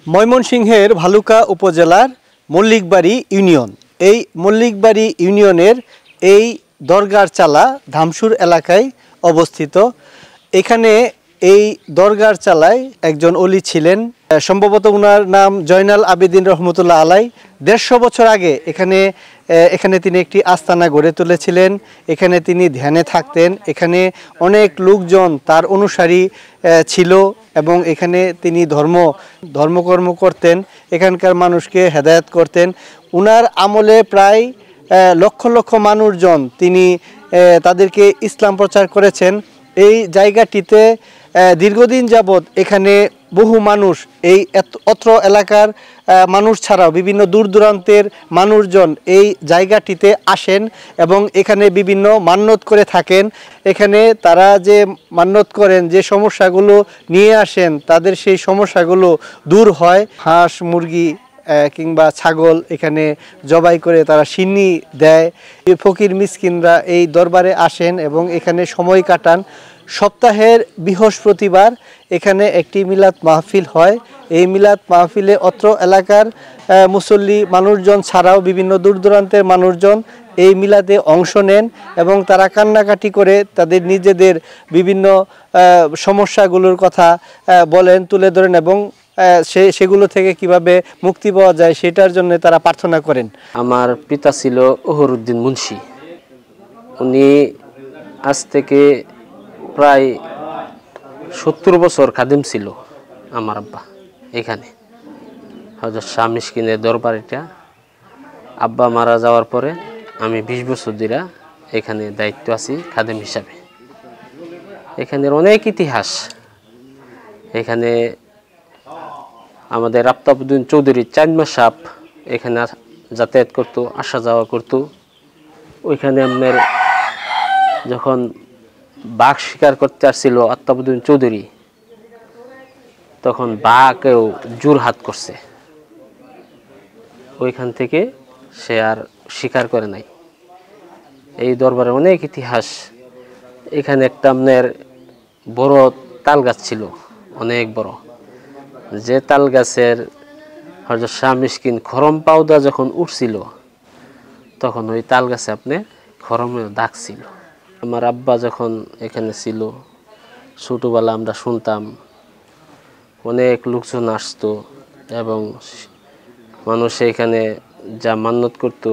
ময়মনসিংহের ভালুকা উপজেলার মল্লিকবাড়ি ইউনিয়ন। এই মল্লিকবাড়ি ইউনিয়নের এই দরগার চালা ধামসুর এলাকায় অবস্থিত। এখানে এই দরগার চালায় একজন অলি ছিলেন, সম্ভবত ওনার নাম জয়নাল আবেদিন রহমতুল্লাহ আলাই। ১৫০ বছর আগে এখানে তিনি একটি আস্তানা গড়ে তুলেছিলেন। এখানে তিনি ধ্যানে থাকতেন। এখানে অনেক লোকজন তার অনুসারী ছিল এবং এখানে তিনি ধর্মকর্ম করতেন, এখানকার মানুষকে হেদায়েত করতেন। উনার আমলে প্রায় লক্ষ লক্ষ মানুষজন তিনি তাদেরকে ইসলাম প্রচার করেছেন। এই জায়গাটিতে দীর্ঘদিন যাবৎ এখানে বহু মানুষ, এই অত্র এলাকার মানুষ ছাড়াও বিভিন্ন দূর দূরান্তের মানুষজন এই জায়গাটিতে আসেন এবং এখানে বিভিন্ন মান্যত করে থাকেন। এখানে তারা যে মান্যত করেন, যে সমস্যাগুলো নিয়ে আসেন, তাদের সেই সমস্যাগুলো দূর হয়। হাঁস, মুরগি কিংবা ছাগল এখানে জবাই করে তারা সিন্নি দেয়। ফকির মিসকিনরা এই দরবারে আসেন এবং এখানে সময় কাটান। সপ্তাহের বৃহস্পতিবার এখানে একটি মিলাদ মাহফিল হয়। এই মিলাদ মাহফিলে অত্র এলাকার মুসল্লি মানুষজন ছাড়াও বিভিন্ন দূর দূরান্তের মানুষজন এই মিলাদে অংশ নেন এবং তারা কান্নাকাটি করে তাদের নিজেদের বিভিন্ন সমস্যাগুলোর কথা বলেন, তুলে ধরেন এবং সেগুলো থেকে কিভাবে মুক্তি পাওয়া যায় সেটার জন্য তারা প্রার্থনা করেন। আমার পিতা ছিল ওহরউদ্দিন মুন্সি। উনি আজ থেকে প্রায় ৭০ বছর খাদেম ছিল আমার আব্বা এখানে। হযরত শাহ মিসকিনের দরবার এটা। আব্বা মারা যাওয়ার পরে আমি ২০ বছর ধরে এখানে দায়িত্ব আছি খাদেম হিসাবে। এখানের অনেক ইতিহাস। এখানে আমাদের আফতাবউদ্দিন চৌধুরী চাইনমা সাহেব এখানে যাতায়াত করতো, আসা যাওয়া করতো। ওইখানে আপনার যখন বাঘ শিকার করতে আসছিল আফতাবউদ্দিন চৌধুরী, তখন বাঘেও জোরহাট করছে। ওইখান থেকে সে আর শিকার করে নাই। এই দরবারে অনেক ইতিহাস। এখানে একটা আপনার বড় তাল গাছ ছিল, অনেক বড়। যে তাল গাছের হযরত শাহ মিসকিন খরম পাউদা যখন উঠছিল, তখন ওই তাল গাছে আপনার খরমের দাগ ছিল। আমার আব্বা যখন এখানে ছিল, ছোটোবেলা আমরা শুনতাম অনেক লোকজন আসতো এবং মানুষ এখানে যা মান্যত করতো,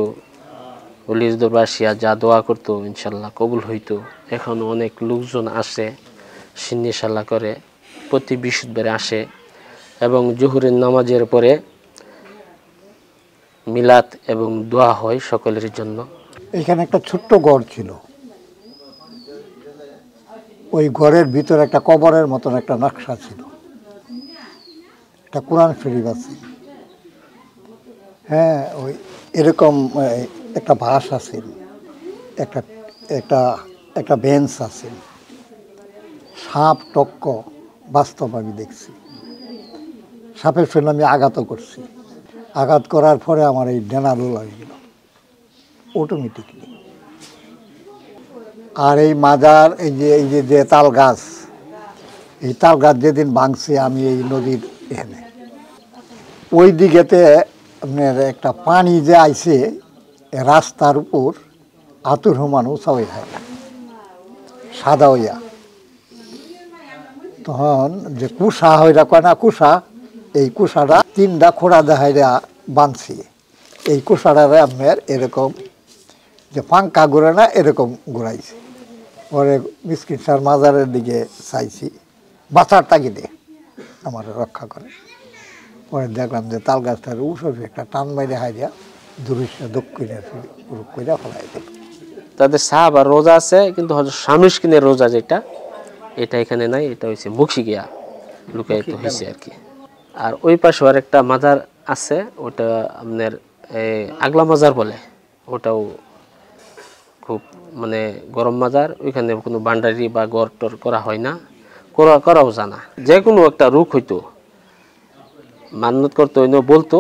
অলির দরবাসিয়া যা দোয়া করতো, ইনশাল্লাহ কবুল হইতো। এখনও অনেক লোকজন আসে, সিন্নি সাল্লাহ করে, প্রতি বৃহস্পতিবারে আসে এবং জোহরের নামাজের পরে মিলাদ এবং দোয়া হয় সকলের জন্য। এখানে একটা ছোট্ট ঘর ছিল। ওই ঘরের ভিতরে একটা কবরের মতন একটা নকশা ছিল, একটা কোরআন শরীফ আছে। হ্যাঁ, ওই এরকম একটা বাস আছে, একটা একটা একটা বেঞ্চ আছে। সাপ টক্ক বাস্তব আমি দেখছি। সাপের সঙ্গে আমি আঘাতও করছি। আঘাত করার পরে আমার এই ডেনারও লাগে গেল অটোমেটিকলি। আর এই মাজার, এই যে তাল গাছ, এই তাল গাছ যেদিন ভাঙছে আমি এই নদীর এখানে, ওই দিকেতে আপনার একটা পানি যে আইছে রাস্তার উপর আতুর হুমান উঁচা হয়ে যায়, সাদা হইয়া। তখন যে কুষা হইরা কয় না, কুষা, এই কুষাটা 3টা খোড়া দেখাইয়া বাঁধছি। এই কুষাটারে আপনার এরকম যে পাঙ্কা ঘুরে না, এরকম ঘুরাইছে। পরে মিসকিন শাহর মাজারের দিকে চাইছি, বাঁচার তাগিদে আমার রক্ষা করে। পরে দেখলাম যে তাল গাছটার উঠে একটা টান বাইরে হাইয়া দুরিশা দক্ষিণের রূপ করে ফেলাই দিল। তাদের সাহাবার রোজা আছে, কিন্তু হযরত শাহ মিসকিনের রোজা যেটা, এটা এখানে নাই। এটা হচ্ছে বক্সিগিয়া লুকায়িত হয়েছে আর কি। আর ওই পাশে আর একটা মাজার আছে, ওটা আপনার আগলা মাজার বলে। ওটাও খুব মানে গরম মাজার। ওইখানে কোনো বান্ডারি বা গড় টর করা হয় না, করাও জানা। যে কোনো একটা রোগ হইতো, মান্যত করতো, বলতো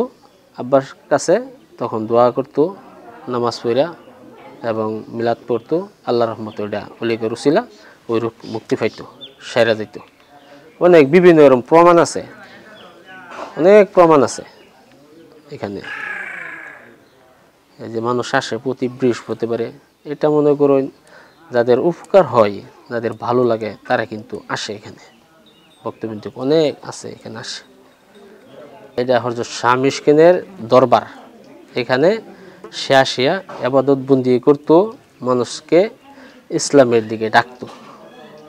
আব্বার কাছে, তখন দোয়া করতো নামাজ পড়া এবং মিলাদ পড়তো। আল্লাহ রহমত ওইটা অলিকে রুছিলা ওই রূপ মুক্তি পাইতো, সেরা দিত। অনেক বিভিন্ন এরকম প্রমাণ আছে। অনেক প্রমাণ আছে এখানে। এই যে মানুষ আসে প্রতি বৃহস্পতিবারে, এটা মনে করুন যাদের উপকার হয়, যাদের ভালো লাগে তারা কিন্তু আসে এখানে। ভক্তবৃন্দ অনেক আছে এখানে আসে। এটা হযরত শাহ মিশকিনের দরবার। এখানে সে আসিয়া ইবাদত বন্দি করত, মানুষকে ইসলামের দিকে ডাকতো।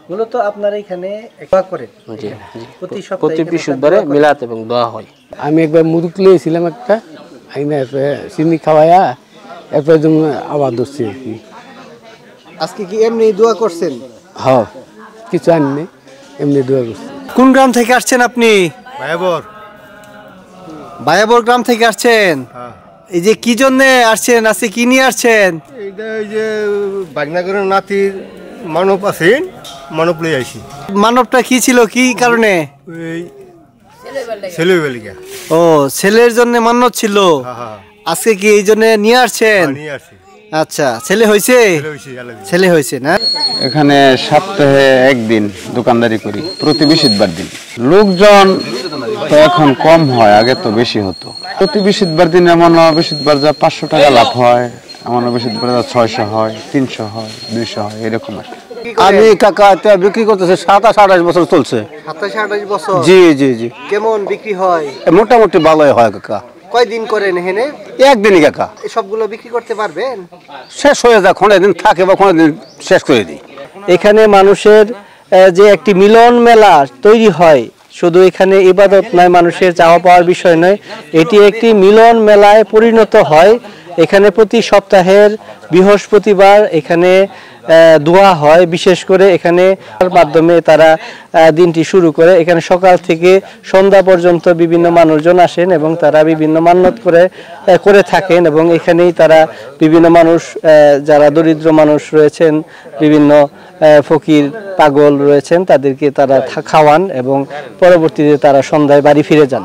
মূলত আপনারা এখানে দোয়া করেন? জি জি, প্রতি বৃহস্পতিবারে মিলাদ এবং দোয়া হয়। আমি একবার মুরুক লিয়েছিলাম একটা, আইনা চিনি খাওয়াইয়া এরপরে আবার ধরছি আর কি। আজকে কি এমনি দোয়া করছেন? হ্যাঁ, কিছু আনিনি, এমনি দোয়া করছি। কোন গ্রাম থেকে আসছেন আপনি? ভাইবর। বায়াবর গ্রাম থেকে আসছেন? এই যে কি জন্য আসছেন, আজকে কি নিয়ে আসছেন? এইটা ওই যে বাগনাগরের নাতির মানব আছেন, মানব লই আইছি। মানবটা কি ছিল, কি কারণে? ওই ছেলেবেলিকা। ও, ছেলের জন্য মান্যত ছিল। হ্যাঁ, আজকে কি এই জন্য নিয়ে আসছেন? নিয়ে আসছি। আচ্ছা, ছেলে হয়েছে? ছেলে হয়েছে না? এখানে সপ্তাহে একদিন দোকানদারি করি, প্রতি বৃহস্পতিবার দিন। লোকজন তো এখন কম হয়, আগে তো বেশি হতো। প্রতি বৃহস্পতিবার দিন এমন বৃহস্পতিবার যা 500 টাকা লাভ হয়, এমন বৃহস্পতিবার 600 হয়, 300 হয়, 200 হয়, এরকম আর কি। আমি কাকা এটা বিক্রি করতেছে 27-28 বছর চলছে। 27-28 বছর? জি জি জি। কেমন বিক্রি হয়? মোটামুটি ভালোই হয় কাকা। কয়দিন করেন এখানে? একদিনই কাকা। এই সবগুলো বিক্রি করতে পারবেন? শেষ হয়ে যায়, কোনো দিন থাকে বা কোনো দিন শেষ করে দিই। এখানে মানুষের যে একটি মিলন মেলা তৈরি হয়, শুধু এখানে ইবাদত নয়, মানুষের চাওয়া পাওয়ার বিষয় নয়, এটি একটি মিলন মেলায় পরিণত হয়। এখানে প্রতি সপ্তাহের বৃহস্পতিবার এখানে দোয়া হয়, বিশেষ করে এখানে মাধ্যমে তারা দিনটি শুরু করে। এখানে সকাল থেকে সন্ধ্যা পর্যন্ত বিভিন্ন মানুষজন আসেন এবং তারা বিভিন্ন মান্যত করে থাকেন, এবং এখানেই তারা বিভিন্ন মানুষ, যারা দরিদ্র মানুষ রয়েছেন, বিভিন্ন ফকির পাগল রয়েছেন, তাদেরকে তারা খাওয়ান এবং পরবর্তীতে তারা সন্ধ্যায় বাড়ি ফিরে যান।